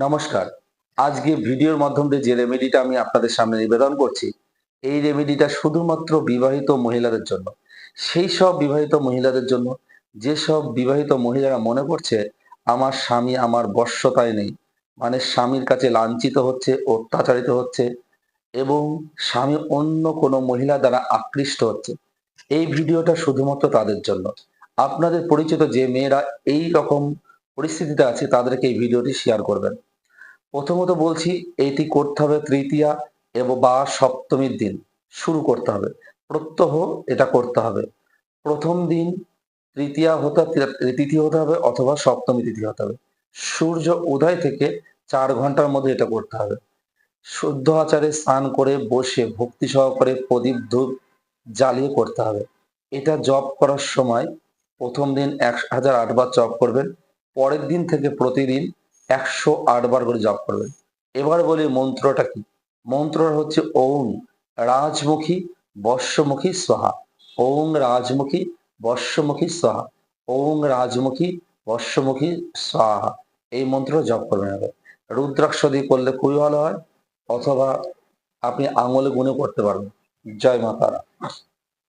নমস্কার। আজকে ভিডিওর মাধ্যম দিয়ে যে রেমেডিটা আমি আপনাদের সামনে নিবেদন করছি, এই রেমেডিটা শুধুমাত্র বিবাহিত মহিলাদের জন্য। সেই সব বিবাহিত মহিলাদের জন্য, যেসব বিবাহিত মহিলারা মনে করছে আমার স্বামী আমার বশ্যতায় নেই। মানে স্বামীর কাছে লাঞ্ছিত হচ্ছে, অত্যাচারিত হচ্ছে এবং স্বামী অন্য কোনো মহিলা দ্বারা আকৃষ্ট হচ্ছে। এই ভিডিওটা শুধুমাত্র তাদের জন্য। আপনাদের পরিচিত যে মেয়েরা এই রকম পরিস্থিতিতে আছে তাদেরকে এই ভিডিওটি শেয়ার করবেন। প্রথমত বলছি এটি করতে হবে তৃতীয়া বা সপ্তমীর দিন শুরু করতে হবে। প্রত্যহ এটা করতে হবে। প্রথম দিন তৃতীয়া হতে তিথি হতে হবে অথবা সপ্তমী তিথি হতে হবে। সূর্য উদয় থেকে ৪ ঘন্টার মধ্যে এটা করতে হবে। শুদ্ধ আচারে স্নান করে বসে ভক্তি সহকারে প্রদীপ ধূপ জ্বালিয়ে করতে হবে। এটা জপ করার সময় প্রথম দিন ১০০৮ বার জপ করবেন। পরের দিন থেকে প্রতিদিন ১০৮ বার করে জপ করবেন। এবার বলি মন্ত্রটা কি? মন্ত্রটা হচ্ছে ওং রাজমুখী বর্ষমুখী স্বাহা। ওং রাজমুখী বর্ষমুখী স্বাহা। ওং রাজমুখী বর্ষমুখী স্বাহা। এই মন্ত্রটা জপ করবেন আগে। রুদ্রাক্ষ দিয়ে করলে খুবই ভালো হয়, অথবা আপনি আঙুলে গুনে করতে পারবেন। জয় মা তারা।